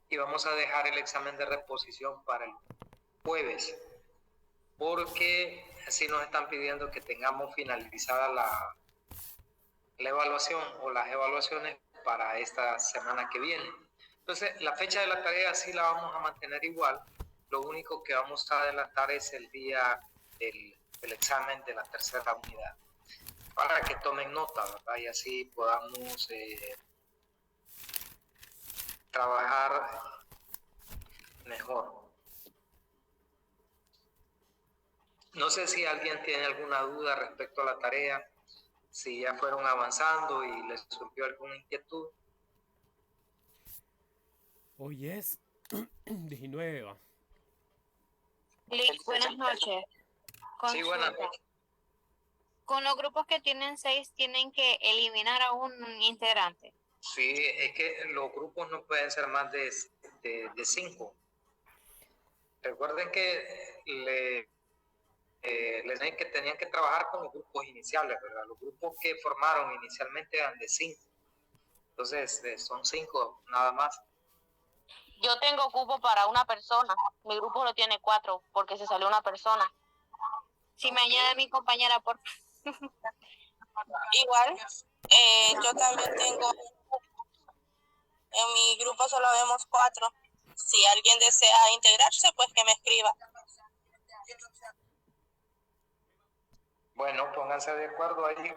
y vamos a dejar el examen de reposición para el jueves, porque así nos están pidiendo que tengamos finalizada la evaluación o las evaluaciones para esta semana que viene. Entonces, la fecha de la tarea sí la vamos a mantener igual, lo único que vamos a adelantar es el día del examen de la tercera unidad, para que tomen nota, ¿verdad? Y así podamos trabajar mejor. No sé si alguien tiene alguna duda respecto a la tarea, si ya fueron avanzando y les surgió alguna inquietud. Hoy es 19. Lick, buenas noches. Sí, buenas noches. Con los grupos que tienen 6, tienen que eliminar a un integrante. Sí, es que los grupos no pueden ser más de 5. Recuerden que les dije que tenían que trabajar con los grupos iniciales, ¿verdad? Los grupos que formaron inicialmente eran de 5. Entonces, son 5 nada más. Yo tengo cupo para una persona. Mi grupo lo tiene 4 porque se salió una persona. Si me añade mi compañera, por Igual, yo también tengo, en mi grupo solo vemos 4. Si alguien desea integrarse, pues que me escriba. Bueno, pónganse de acuerdo ahí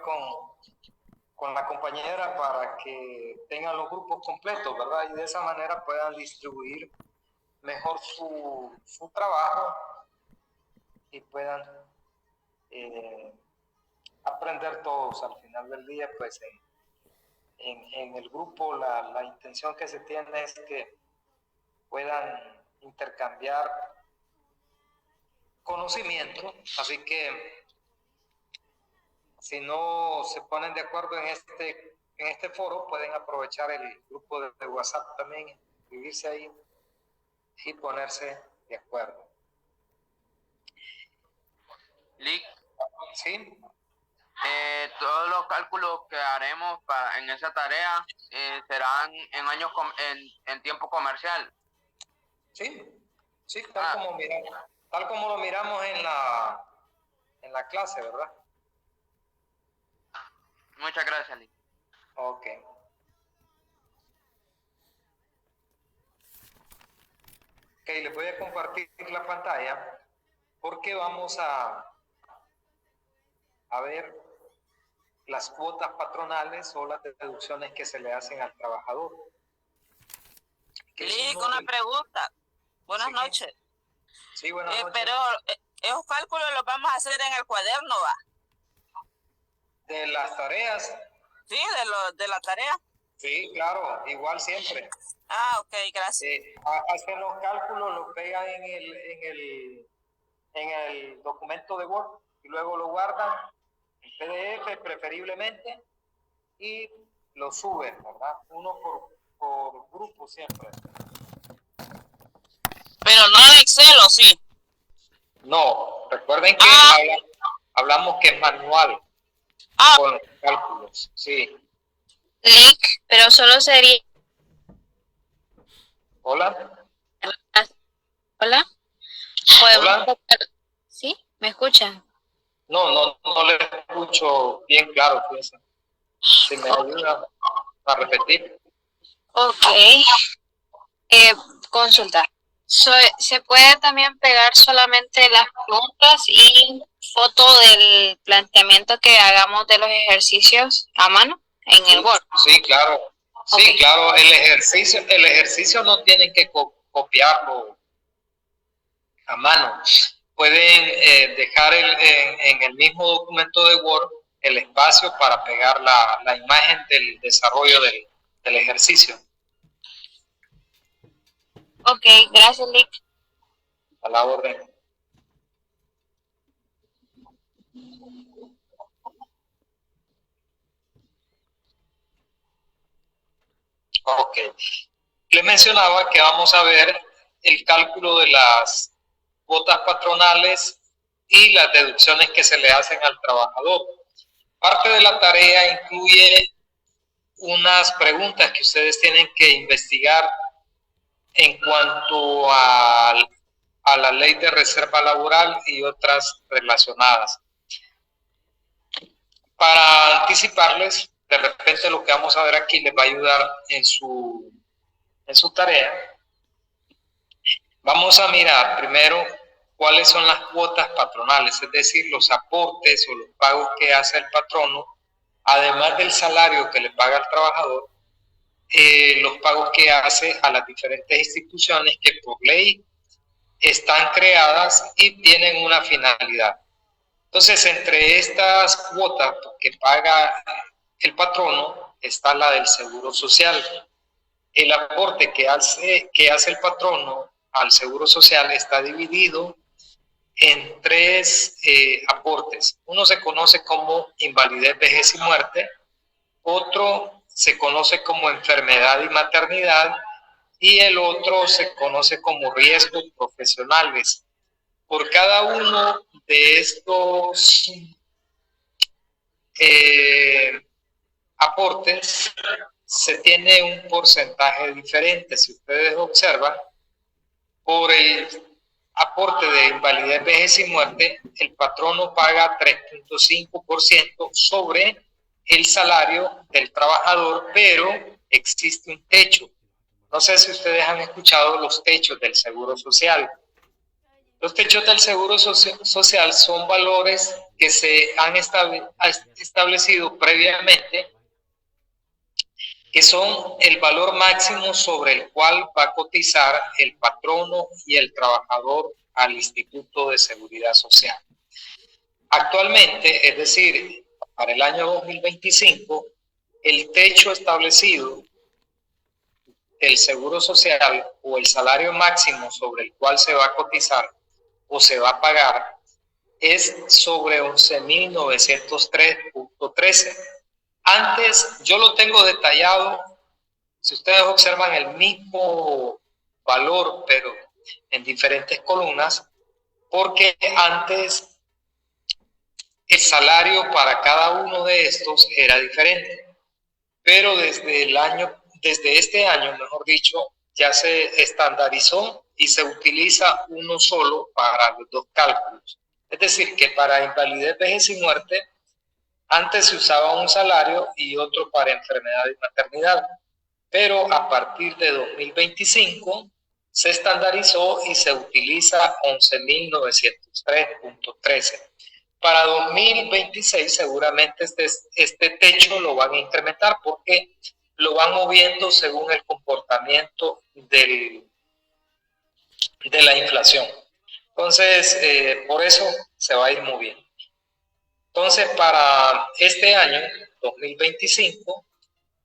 con la compañera para que tengan los grupos completos, ¿verdad? Y de esa manera puedan distribuir mejor su trabajo y puedan aprender todos al final del día, pues en el grupo la intención que se tiene es que puedan intercambiar conocimiento, así que si no se ponen de acuerdo en este foro, pueden aprovechar el grupo de WhatsApp también, inscribirse ahí y ponerse de acuerdo. Lick, ¿Sí? todos los cálculos que haremos en esa tarea serán en tiempo comercial. Sí, tal como lo miramos en la clase, ¿verdad? Muchas gracias, Lick. Ok. Ok, les voy a compartir la pantalla porque vamos a ver las cuotas patronales o las deducciones que se le hacen al trabajador. Lick, una pregunta. Buenas noches. Sí, buenas noches. Pero esos cálculos los vamos a hacer en el cuaderno, ¿va? ¿De las tareas? Sí, de la tarea. Sí, claro, igual siempre. Ok, gracias. Hacen los cálculos, los pegan en el documento de Word y luego lo guardan en PDF preferiblemente y lo suben, ¿verdad? Uno por grupo siempre. Pero no en Excel, ¿o sí? No, recuerden que hablamos que es manual con los cálculos, sí. Lick, pero solo sería... ¿Hola? ¿Hola? ¿Hola? ¿Sí? ¿Me escuchan? No le escucho bien claro, fíjense. Si me ayuda a repetir. Ok. Consulta. ¿Se puede también pegar solamente las preguntas y foto del planteamiento que hagamos de los ejercicios a mano en el Word? Sí, claro. Sí, okay. Claro, el ejercicio no tienen que copiarlo a mano. Pueden dejar en el mismo documento de Word el espacio para pegar la imagen del desarrollo del ejercicio. Ok, gracias, Lick. A la orden. Ok. Les mencionaba que vamos a ver el cálculo de las cuotas patronales y las deducciones que se le hacen al trabajador. Parte de la tarea incluye unas preguntas que ustedes tienen que investigar en cuanto a la ley de reserva laboral y otras relacionadas. Para anticiparles, de repente lo que vamos a ver aquí les va a ayudar en su tarea. Vamos a mirar primero cuáles son las cuotas patronales, es decir, los aportes o los pagos que hace el patrono, además del salario que le paga al trabajador, los pagos que hace a las diferentes instituciones que por ley están creadas y tienen una finalidad. Entonces, entre estas cuotas que paga el patrono está la del seguro social. El aporte que hace el patrono al seguro social está dividido en tres aportes. Uno se conoce como invalidez, vejez y muerte, otro se conoce como enfermedad y maternidad, y el otro se conoce como riesgos profesionales. Por cada uno de estos aportes se tiene un porcentaje diferente. Si ustedes observan, por el aporte de invalidez, vejez y muerte, el patrono paga 3.5% sobre el salario del trabajador, pero existe un techo. No sé si ustedes han escuchado los techos del Seguro Social. Los techos del Seguro Social son valores que se han establecido previamente, que son el valor máximo sobre el cual va a cotizar el patrono y el trabajador al Instituto de Seguridad Social. Actualmente, es decir, para el año 2025, el techo establecido del Seguro Social o el salario máximo sobre el cual se va a cotizar o se va a pagar es sobre 11.903.13. Antes yo lo tengo detallado, si ustedes observan el mismo valor, pero en diferentes columnas, porque antes el salario para cada uno de estos era diferente, pero desde este año, mejor dicho, ya se estandarizó y se utiliza uno solo para los dos cálculos. Es decir, que para invalidez, vejez y muerte, antes se usaba un salario y otro para enfermedad y maternidad, pero a partir de 2025 se estandarizó y se utiliza 11.903.13. Para 2026 seguramente este techo lo van a incrementar porque lo van moviendo según el comportamiento de la inflación. Entonces, por eso se va a ir moviendo. Entonces, para este año, 2025,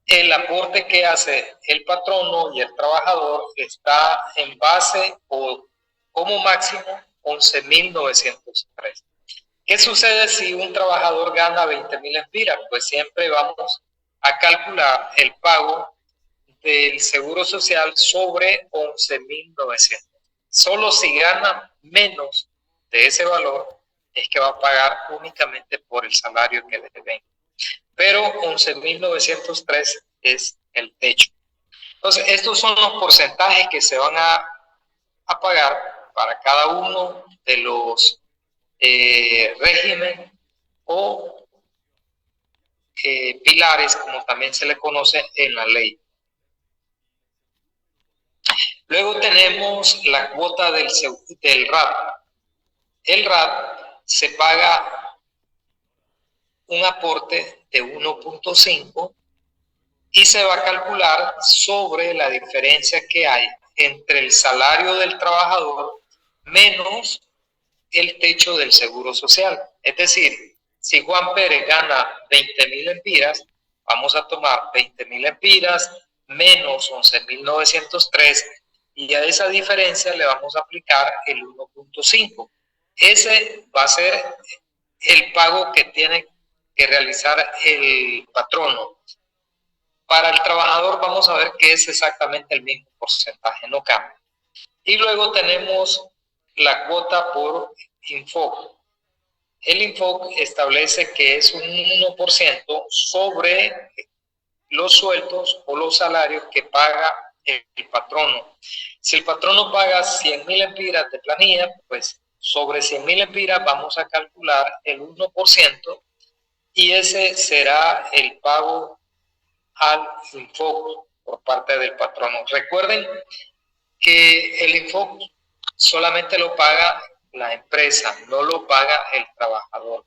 el aporte que hace el patrono y el trabajador está en base o como máximo 11.903. ¿Qué sucede si un trabajador gana 20.000 lempiras? Pues siempre vamos a calcular el pago del Seguro Social sobre 11.900. Solo si gana menos de ese valor es que va a pagar únicamente por el salario que le deben. Pero 11.903 es el techo. Entonces, estos son los porcentajes que se van a pagar para cada uno de los régimen o pilares, como también se le conoce en la ley. Luego tenemos la cuota del RAT. El RAT se paga un aporte de 1.5 y se va a calcular sobre la diferencia que hay entre el salario del trabajador menos el techo del Seguro Social. Es decir, si Juan Pérez gana 20.000 lempiras, vamos a tomar 20.000 lempiras menos 11.903 y a esa diferencia le vamos a aplicar el 1.5. Ese va a ser el pago que tiene que realizar el patrono. Para el trabajador vamos a ver que es exactamente el mismo porcentaje, no cambia. Y luego tenemos la cuota por INFOC. El INFOC establece que es un 1% sobre los sueldos o los salarios que paga el patrono. Si el patrono paga 100.000 empiras de planilla, pues sobre 100.000 empiras vamos a calcular el 1% y ese será el pago al Infoc por parte del patrono. Recuerden que el Infoc solamente lo paga la empresa, no lo paga el trabajador.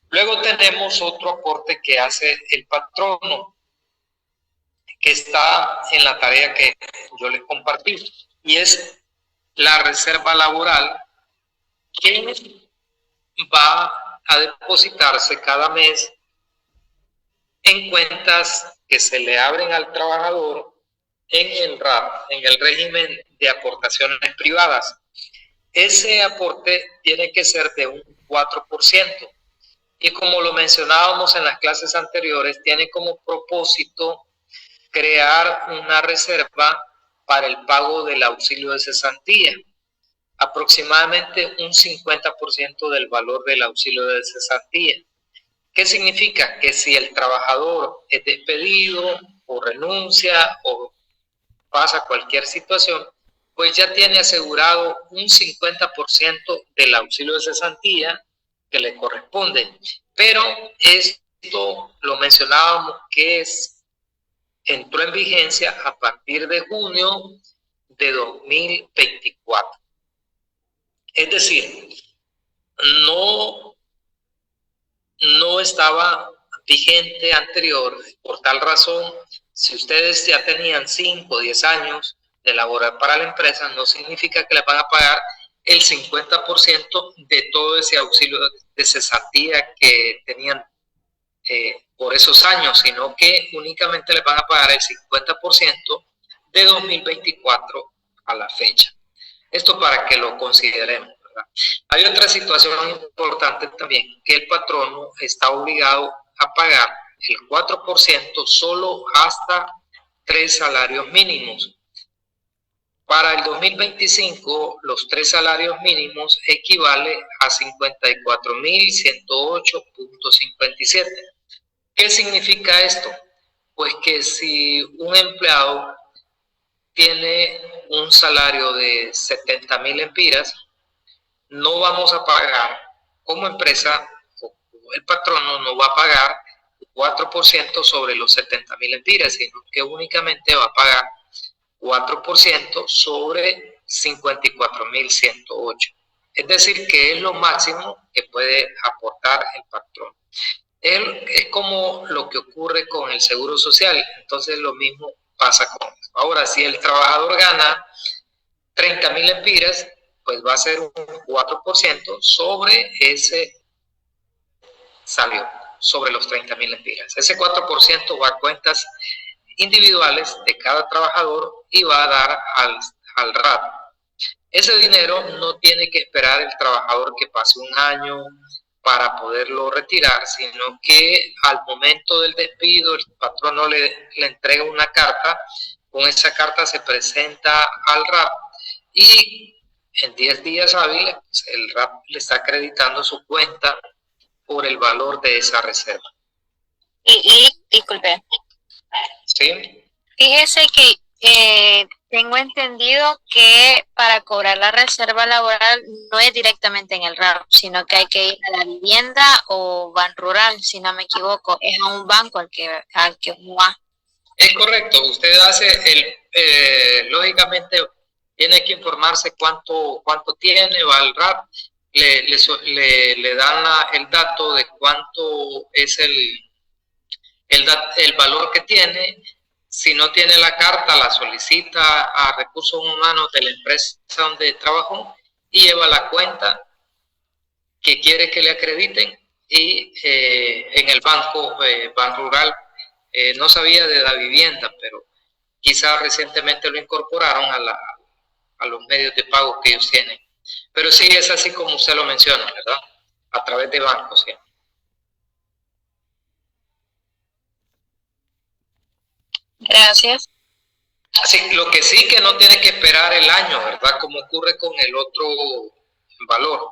Luego tenemos otro aporte que hace el patrono, que está en la tarea que yo les compartí, y es la reserva laboral que va a depositarse cada mes en cuentas que se le abren al trabajador en el RAP, en el régimen de aportaciones privadas. Ese aporte tiene que ser de un 4%. Y como lo mencionábamos en las clases anteriores, tiene como propósito crear una reserva para el pago del auxilio de cesantía, aproximadamente un 50% del valor del auxilio de cesantía. ¿Qué significa? Que si el trabajador es despedido o renuncia o pasa cualquier situación, pues ya tiene asegurado un 50% del auxilio de cesantía que le corresponde. Pero esto lo mencionábamos que entró en vigencia a partir de junio de 2024. Es decir, no estaba vigente anterior. Por tal razón, si ustedes ya tenían 5 o 10 años de laborar para la empresa, no significa que les van a pagar el 50% de todo ese auxilio de cesantía que tenían por esos años, sino que únicamente les van a pagar el 50% de 2024 a la fecha. Esto para que lo consideremos, ¿verdad? Hay otra situación importante también, que el patrono está obligado a pagar el 4% solo hasta 3 salarios mínimos. Para el 2025, los 3 salarios mínimos equivalen a 54.108.57. ¿Qué significa esto? Pues que si un empleado tiene un salario de 70.000 empiras, no vamos a pagar como empresa, o el patrono no va a pagar 4% sobre los 70.000 empiras, sino que únicamente va a pagar 4% sobre 54.108. Es decir, que es lo máximo que puede aportar el patrón. Es como lo que ocurre con el seguro social, entonces lo mismo pasa con eso. Ahora, si el trabajador gana 30.000 empiras, pues va a ser un 4% sobre ese salario, sobre los 30.000 empiras. Ese 4% va a cuentas individuales de cada trabajador y va a dar al RAT. Ese dinero no tiene que esperar el trabajador que pase un año para poderlo retirar, sino que al momento del despido el patrono le entrega una carta, con esa carta se presenta al RAP y en 10 días hábiles el RAP le está acreditando su cuenta por el valor de esa reserva. Disculpe. ¿Sí? Fíjese que tengo entendido que para cobrar la reserva laboral no es directamente en el RAP, sino que hay que ir a la vivienda o Ban Rural, si no me equivoco, es a un banco al que uno va. Es correcto, usted hace lógicamente tiene que informarse cuánto tiene, va al RAP, le dan el dato de cuánto es el valor que tiene. Si no tiene la carta, la solicita a Recursos Humanos de la empresa donde trabajó y lleva la cuenta que quiere que le acrediten y en el banco Ban Rural no sabía de la vivienda, pero quizás recientemente lo incorporaron a los medios de pago que ellos tienen. Pero sí es así como usted lo menciona, ¿verdad? A través de bancos, ¿sí? Gracias. Así, lo que sí que no tiene que esperar el año, ¿verdad? Como ocurre con el otro valor,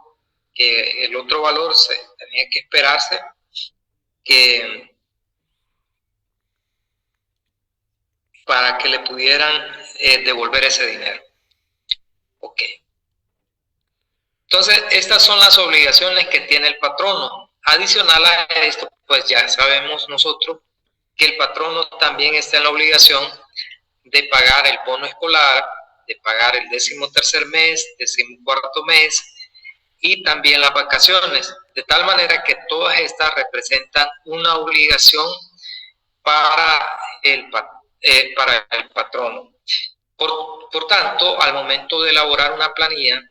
que el otro valor tenía que esperarse que para que le pudieran devolver ese dinero. Ok. Entonces, estas son las obligaciones que tiene el patrono. Adicional a esto, pues ya sabemos nosotros que el patrono también está en la obligación de pagar el bono escolar, de pagar el 13º mes, 14º mes y también las vacaciones, de tal manera que todas estas representan una obligación para el patrono. Por tanto, al momento de elaborar una planilla,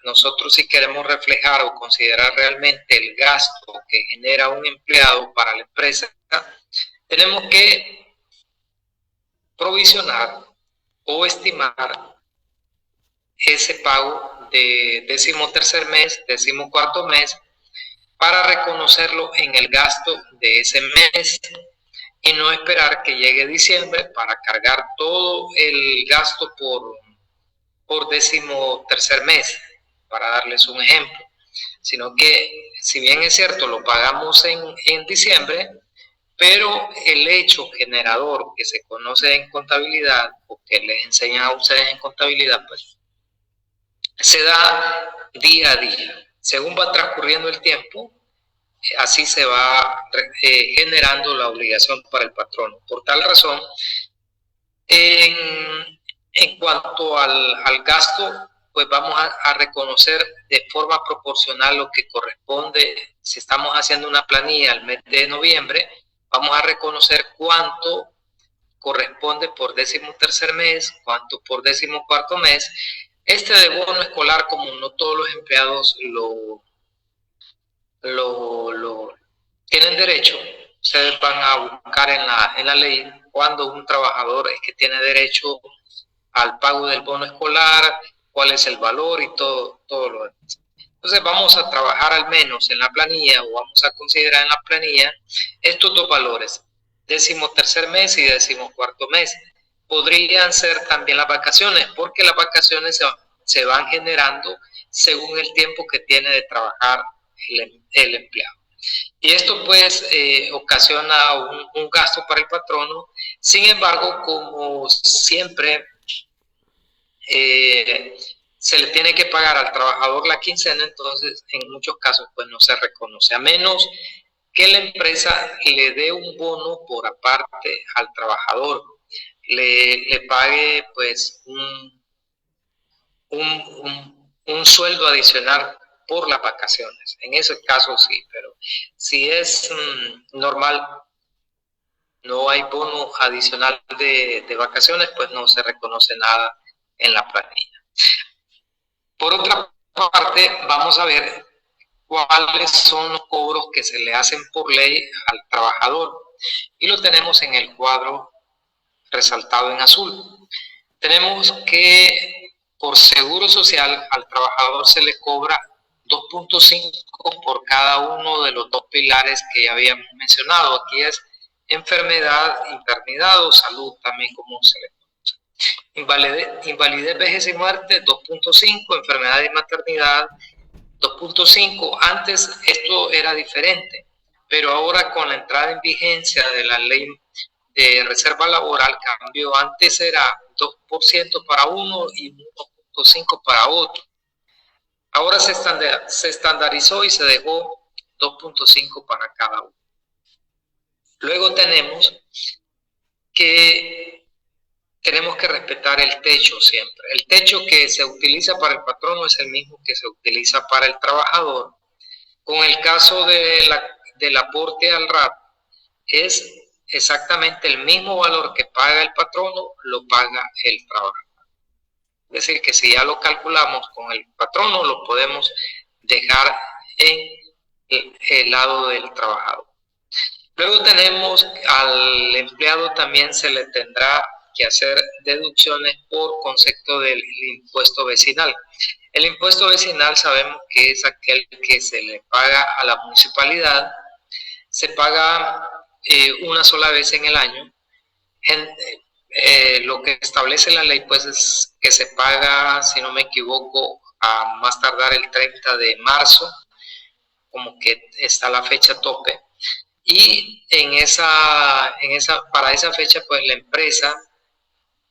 nosotros si queremos reflejar o considerar realmente el gasto que genera un empleado para la empresa, tenemos que provisionar o estimar ese pago de 13º mes, 14º mes, para reconocerlo en el gasto de ese mes y no esperar que llegue diciembre para cargar todo el gasto por 13º mes, para darles un ejemplo, sino que si bien es cierto lo pagamos en diciembre, pero el hecho generador que se conoce en contabilidad o que les enseñan a ustedes en contabilidad, pues se da día a día. Según va transcurriendo el tiempo, así se va generando la obligación para el patrono. Por tal razón, en cuanto al gasto, pues vamos a reconocer de forma proporcional lo que corresponde. Si estamos haciendo una planilla al mes de noviembre, vamos a reconocer cuánto corresponde por 13º mes, cuánto por 14º mes. Este de bono escolar, como no todos los empleados lo tienen derecho, ustedes van a buscar en la ley cuando un trabajador es que tiene derecho al pago del bono escolar, cuál es el valor y todo lo demás. Entonces vamos a trabajar al menos en la planilla, o vamos a considerar en la planilla estos dos valores, 13º mes y 14º mes. Podrían ser también las vacaciones, porque las vacaciones se van generando según el tiempo que tiene de trabajar el empleado. Y esto pues ocasiona un gasto para el patrono. Sin embargo, como siempre se le tiene que pagar al trabajador la quincena, entonces en muchos casos pues no se reconoce, a menos que la empresa le dé un bono por aparte al trabajador, le pague pues un sueldo adicional por las vacaciones. En ese caso sí, pero si es normal, no hay bono adicional de vacaciones, pues no se reconoce nada en la planilla. Por otra parte, vamos a ver cuáles son los cobros que se le hacen por ley al trabajador, y lo tenemos en el cuadro resaltado en azul. Tenemos que por seguro social al trabajador se le cobra 2.5 por cada uno de los dos pilares que ya habíamos mencionado. Aquí es enfermedad, internidad o salud, también como se le conoce. Invalidez, vejez y muerte, 2.5, enfermedad y maternidad, 2.5. Antes esto era diferente, pero ahora con la entrada en vigencia de la ley de reserva laboral cambió. Antes era 2% para uno y 1.5 para otro. Ahora se estandarizó y se dejó 2.5 para cada uno. Luego tenemos que respetar el techo siempre. El techo que se utiliza para el patrono es el mismo que se utiliza para el trabajador. Con el caso del aporte al RAP, es exactamente el mismo valor que paga el patrono, lo paga el trabajador. Es decir, que si ya lo calculamos con el patrono, lo podemos dejar en el lado del trabajador. Luego tenemos al empleado, también se le tendrá que hacer deducciones por concepto del impuesto vecinal. El impuesto vecinal sabemos que es aquel que se le paga a la municipalidad, se paga una sola vez en el año. Lo que establece la ley pues es que se paga, si no me equivoco, a más tardar el 30 de marzo, como que está la fecha tope, y para esa fecha pues la empresa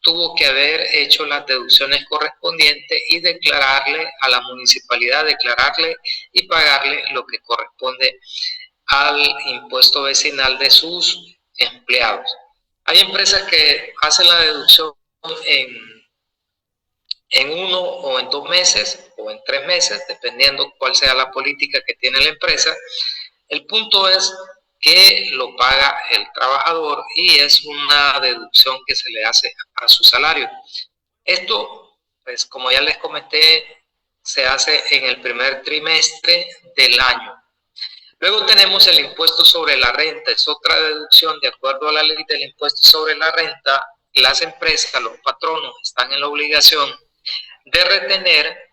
tuvo que haber hecho las deducciones correspondientes y declararle a la municipalidad, declararle y pagarle lo que corresponde al impuesto vecinal de sus empleados. Hay empresas que hacen la deducción en 1 o en 2 meses o en 3 meses, dependiendo cuál sea la política que tiene la empresa. El punto es que lo paga el trabajador y es una deducción que se le hace a su salario. Esto, pues como ya les comenté, se hace en el primer trimestre del año. Luego tenemos el impuesto sobre la renta, es otra deducción de acuerdo a la ley del impuesto sobre la renta. Las empresas, los patronos están en la obligación de retener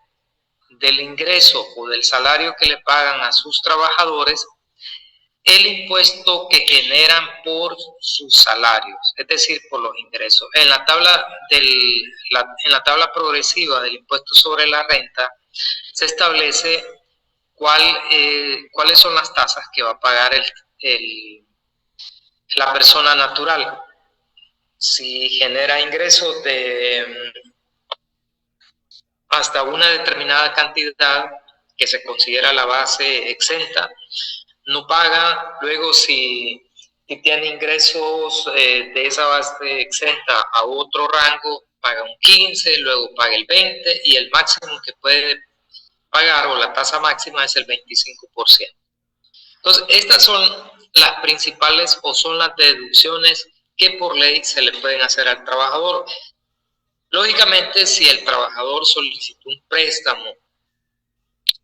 del ingreso o del salario que le pagan a sus trabajadores el impuesto que generan por sus salarios, es decir, por los ingresos. En la tabla tabla progresiva del impuesto sobre la renta se establece cuáles son las tasas que va a pagar la persona natural. Si genera ingresos de hasta una determinada cantidad que se considera la base exenta, no paga. Luego si tiene ingresos de esa base exenta a otro rango, paga un 15, luego paga el 20 y el máximo que puede pagar o la tasa máxima es el 25%. Entonces, estas son las principales o son las deducciones que por ley se le pueden hacer al trabajador. Lógicamente, si el trabajador solicitó un préstamo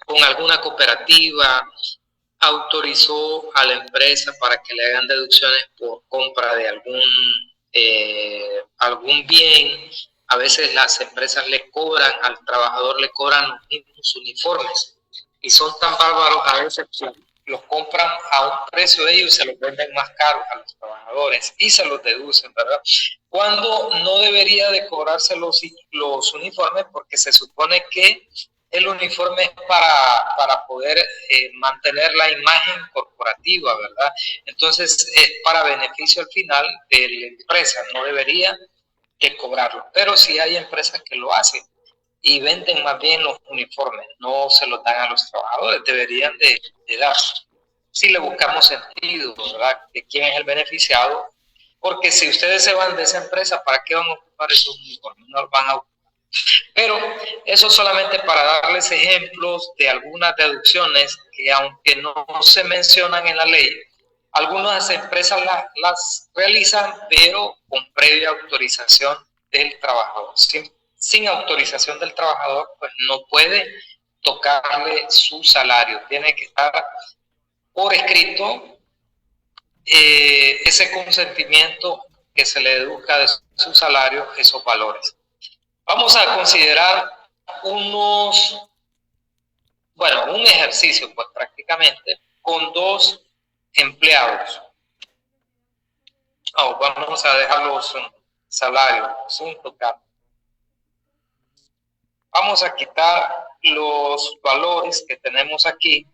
con alguna cooperativa, autorizó a la empresa para que le hagan deducciones por compra de algún bien, a veces las empresas le cobran, al trabajador le cobran los mismos uniformes y son tan bárbaros a veces que los compran a un precio de ellos y se los venden más caros a los trabajadores y se los deducen, ¿verdad? Cuando no debería de cobrarse los uniformes, porque se supone que el uniforme es para poder mantener la imagen corporativa, ¿verdad? Entonces es para beneficio al final de la empresa, no debería de cobrarlo, pero sí hay empresas que lo hacen y venden más bien los uniformes, no se los dan a los trabajadores, deberían de dar. Si le buscamos sentido, ¿verdad? De quién es el beneficiado, porque si ustedes se van de esa empresa, ¿para qué van a ocupar esos uniformes? No los van a ocupar. Pero eso solamente para darles ejemplos de algunas deducciones que aunque no se mencionan en la ley, algunas empresas las realizan, pero con previa autorización del trabajador. Sin autorización del trabajador, pues no puede tocarle su salario. Tiene que estar por escrito ese consentimiento que se le deduzca de su salario esos valores. Vamos a considerar un ejercicio, pues prácticamente, con 2 empleados. Vamos a dejarlos en salario, sin tocar. Vamos a quitar los valores que tenemos aquí.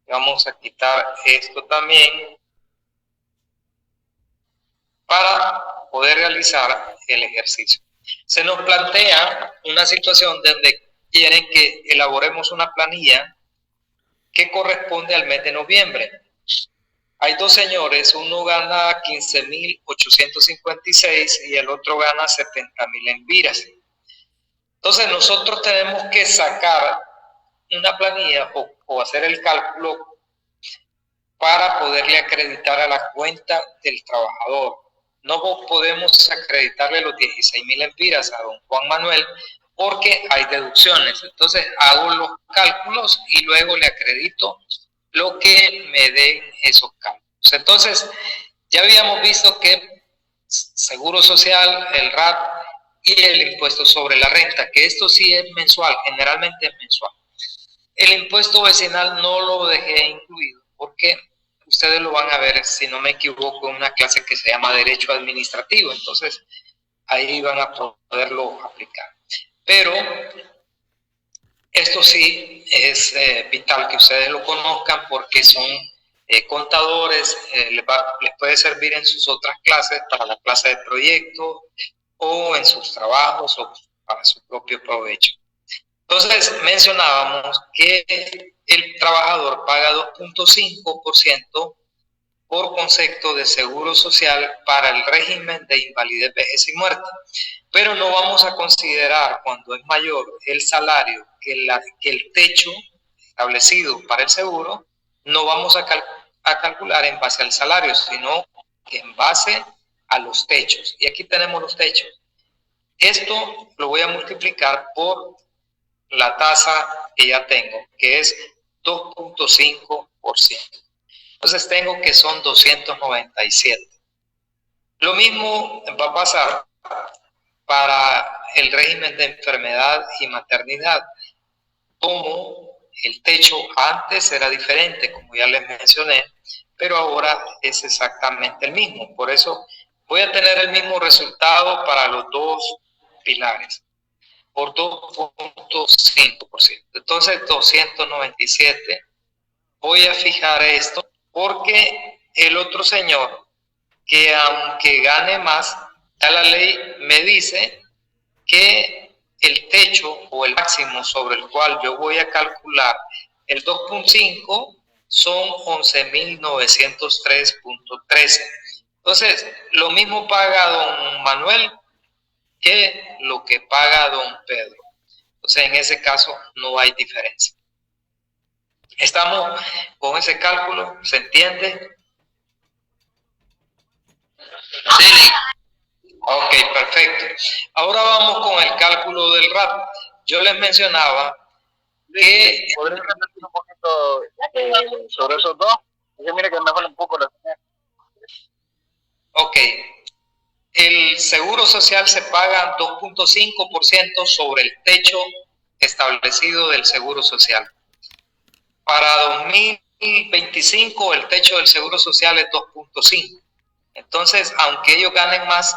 Vamos a quitar esto también para poder realizar el ejercicio. Se nos plantea una situación donde quieren que elaboremos una planilla que corresponde al mes de noviembre. Hay 2 señores, uno gana 15,856 y el otro gana 70,000 lempiras. Entonces nosotros tenemos que sacar una planilla o hacer el cálculo para poderle acreditar a la cuenta del trabajador. No podemos acreditarle los 16,000 lempiras a don Juan Manuel porque hay deducciones. Entonces hago los cálculos y luego le acredito lo que me den esos cálculos. Entonces ya habíamos visto que Seguro Social, el RAT y el impuesto sobre la renta, que esto sí es mensual, generalmente es mensual. El impuesto vecinal no lo dejé incluido porque ustedes lo van a ver, si no me equivoco, en una clase que se llama Derecho Administrativo. Entonces, ahí van a poderlo aplicar. Pero esto sí es vital que ustedes lo conozcan porque son contadores, les puede servir en sus otras clases, para la clase de proyecto o en sus trabajos o para su propio provecho. Entonces mencionábamos que el trabajador paga 2.5% por concepto de seguro social para el régimen de invalidez, vejez y muerte, pero no vamos a considerar cuando es mayor el salario que el techo establecido para el seguro. No vamos a calcular en base al salario, sino que en base a los techos. Y aquí tenemos los techos. Esto lo voy a multiplicar por la tasa que ya tengo, que es 2.5%. Entonces tengo que son 297. Lo mismo va a pasar para el régimen de enfermedad y maternidad. Como el techo antes era diferente, como ya les mencioné, pero ahora es exactamente el mismo. Por eso voy a tener el mismo resultado para los dos pilares, por 2.5%. Entonces 297. Voy a fijar esto porque el otro señor, que aunque gane más, ya la ley me dice que el techo o el máximo sobre el cual yo voy a calcular el 2.5 son 11.903.13. Entonces, lo mismo paga don Manuel que lo que paga don Pedro. Entonces, en ese caso no hay diferencia. ¿Estamos con ese cálculo? ¿Se entiende? Sí. Ok, perfecto. Ahora vamos con el cálculo del RAT. Yo les mencionaba que... ¿Podrías repetir un poquito sobre esos dos? Porque mire que mejora un poco la señal. Ok. El seguro social se paga 2.5% sobre el techo establecido del seguro social. Para 2025 el techo del seguro social es 2.5. Entonces, aunque ellos ganen más,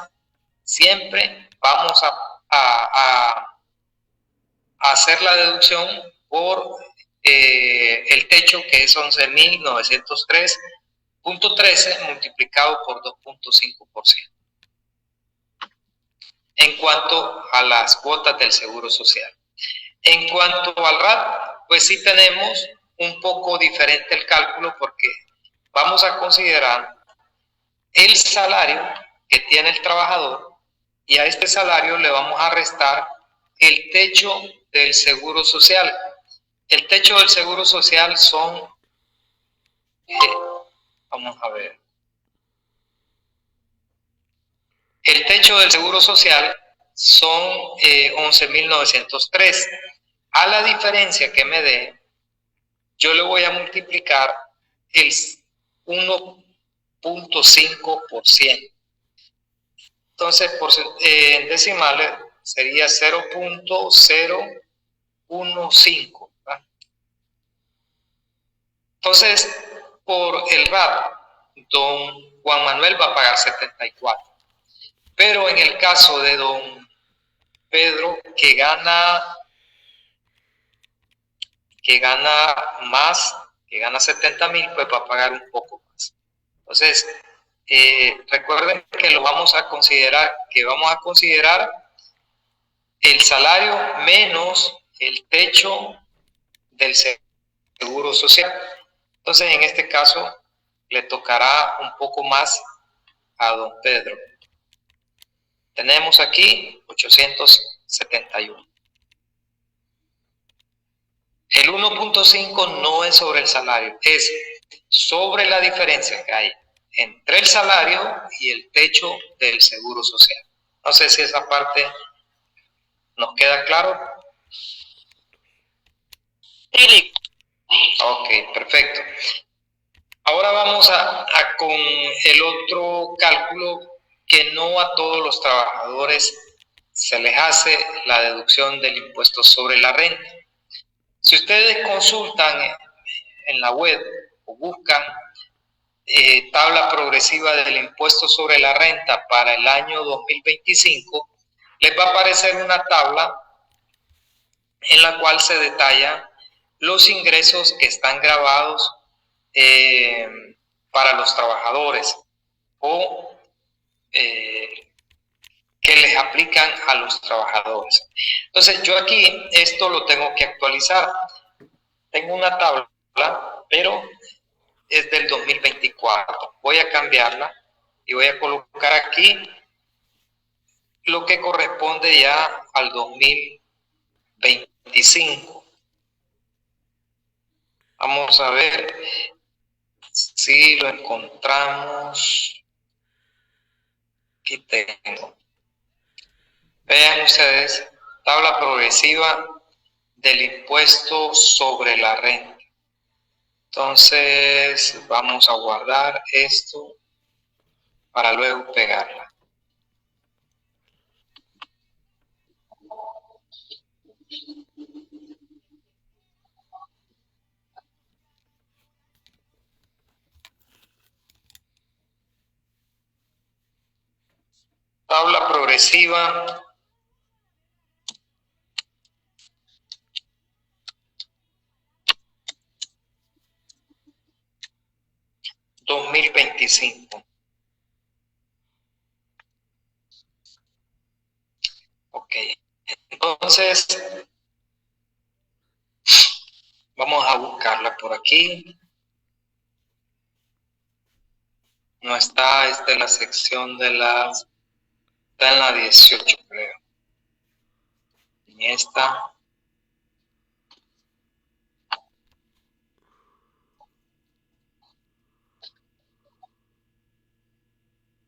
siempre vamos a hacer la deducción por el techo, que es 11.903.13 multiplicado por 2.5%. En cuanto a las cuotas del seguro social. En cuanto al RAT, pues sí tenemos un poco diferente el cálculo, porque vamos a considerar el salario que tiene el trabajador y a este salario le vamos a restar el techo del seguro social. El techo del seguro social son, vamos a ver, el techo del seguro social son 11.903. A la diferencia que me dé, yo le voy a multiplicar el 1.5%. Entonces, en decimales sería 0.015. Entonces, por el RAT, don Juan Manuel va a pagar 74. Pero en el caso de don Pedro, que gana más, que gana 70,000, pues va a pagar un poco más. Entonces, recuerden que vamos a considerar el salario menos el techo del seguro social. Entonces, en este caso, le tocará un poco más a don Pedro. Tenemos aquí 871. El 1.5 no es sobre el salario, es sobre la diferencia que hay entre el salario y el techo del seguro social. No sé si esa parte nos queda claro. Sí. Ok, perfecto. Ahora vamos con el otro cálculo, que no a todos los trabajadores se les hace la deducción del impuesto sobre la renta. Si ustedes consultan en la web o buscan tabla progresiva del impuesto sobre la renta para el año 2025, les va a aparecer una tabla en la cual se detallan los ingresos que están grabados para los trabajadores o que les aplican a los trabajadores. Entonces yo aquí esto lo tengo que actualizar. Tengo una tabla, pero es del 2024. Voy a cambiarla y voy a colocar aquí lo que corresponde ya al 2025. Vamos a ver si lo encontramos. Aquí tengo. Vean ustedes, tabla progresiva del impuesto sobre la renta. Entonces vamos a guardar esto para luego pegarla. Tabla progresiva $2025. Ok, entonces vamos a buscarla por aquí. No está, esta es la sección de las, está en la 18 creo. En esta.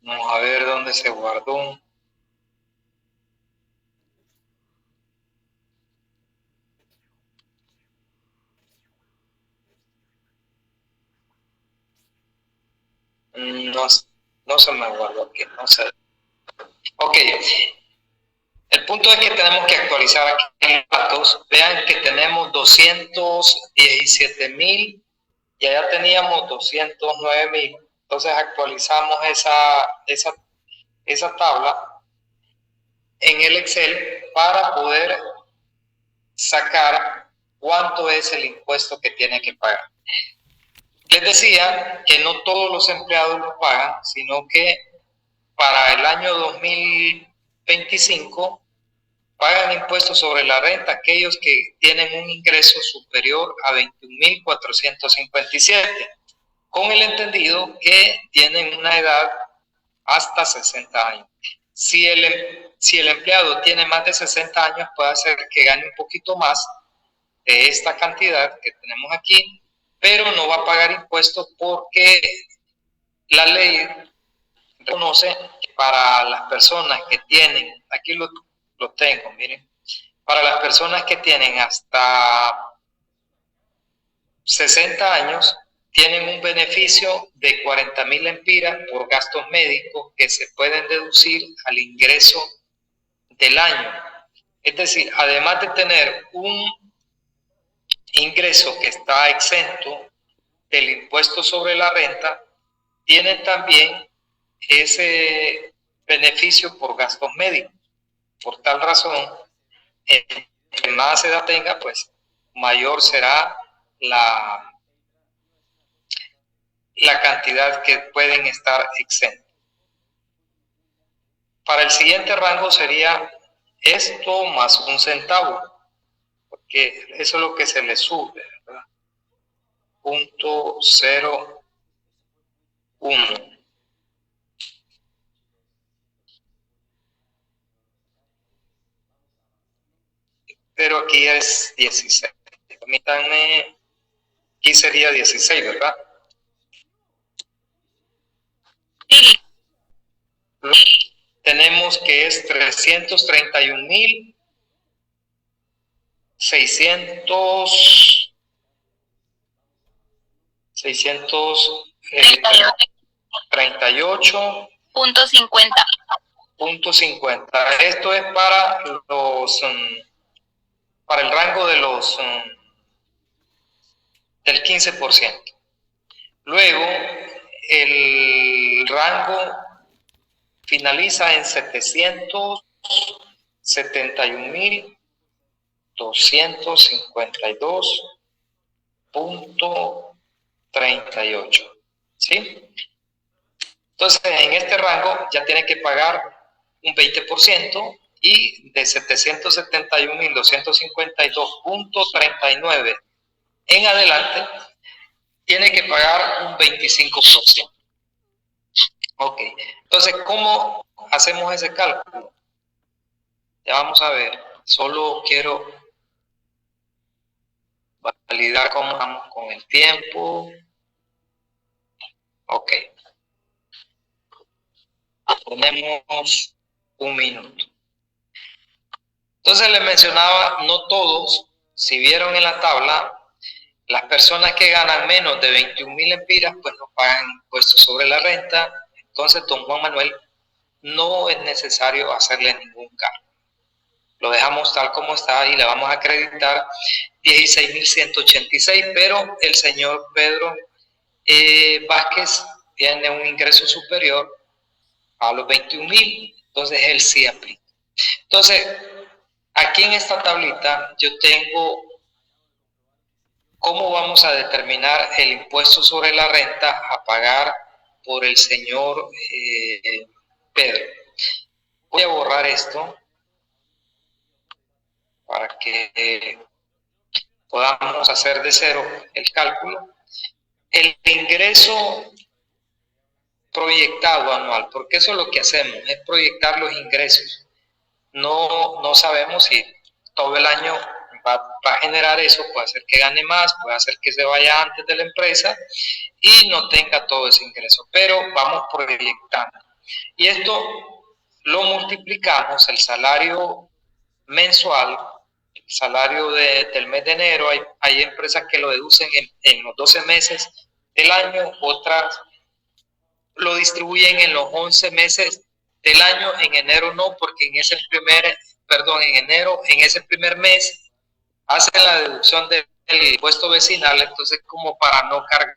Vamos a ver dónde se guardó. No se me guardó aquí, no sé. Ok, el punto es que tenemos que actualizar aquí los datos. Vean que tenemos 217,000 y allá teníamos 209,000. Entonces actualizamos esa tabla en el Excel para poder sacar cuánto es el impuesto que tiene que pagar. Les decía que no todos los empleados lo pagan, sino que para el año 2025 pagan impuestos sobre la renta aquellos que tienen un ingreso superior a 21,457, con el entendido que tienen una edad hasta 60 años. Si el empleado tiene más de 60 años, puede hacer que gane un poquito más de esta cantidad que tenemos aquí, pero no va a pagar impuestos porque la ley reconoce que para las personas que tienen, aquí lo tengo, miren, para las personas que tienen hasta 60 años, tienen un beneficio de 40,000 lempiras por gastos médicos que se pueden deducir al ingreso del año. Es decir, además de tener un ingreso que está exento del impuesto sobre la renta, tienen también ese beneficio por gastos médicos. Por tal razón, entre más edad tenga, pues mayor será la cantidad que pueden estar exentos. Para el siguiente rango sería esto más 1 centavo, porque eso es lo que se le sube, ¿verdad? 0.01. Pero aquí es 16. Permítanme, aquí sería 16, ¿verdad? Sí. Tenemos que es 331,600 38.50. Esto es para los para el rango de los del 15%. Luego el rango finaliza en 771,252,50. 38. ¿Sí? Entonces, en este rango ya tiene que pagar un 20% y de 771.252.39 en adelante tiene que pagar un 25%. Ok, entonces, ¿cómo hacemos ese cálculo? Ya vamos a ver, solo quiero validar cómo vamos con el tiempo. Ok. Ponemos un minuto. Entonces les mencionaba, no todos, si vieron en la tabla, las personas que ganan menos de 21.000 empiras, pues no pagan impuestos sobre la renta. Entonces, don Juan Manuel, no es necesario hacerle ningún cambio. Lo dejamos tal como está y le vamos a acreditar 16.186, pero el señor Pedro Vázquez tiene un ingreso superior a los 21.000, entonces él sí aplica. Entonces, aquí en esta tablita yo tengo cómo vamos a determinar el impuesto sobre la renta a pagar por el señor Pedro. Voy a borrar esto para que podamos hacer de cero el cálculo. El ingreso proyectado anual, porque eso es lo que hacemos, es proyectar los ingresos. No sabemos si todo el año va a generar eso, puede ser que gane más, puede ser que se vaya antes de la empresa y no tenga todo ese ingreso, pero vamos proyectando. Y esto lo multiplicamos, el salario mensual, el salario del mes de enero, hay empresas que lo deducen en los 12 meses del año, otras lo distribuyen en los 11 meses del año, en enero no, porque en ese primer mes hacen la deducción del impuesto vecinal, entonces como para no cargar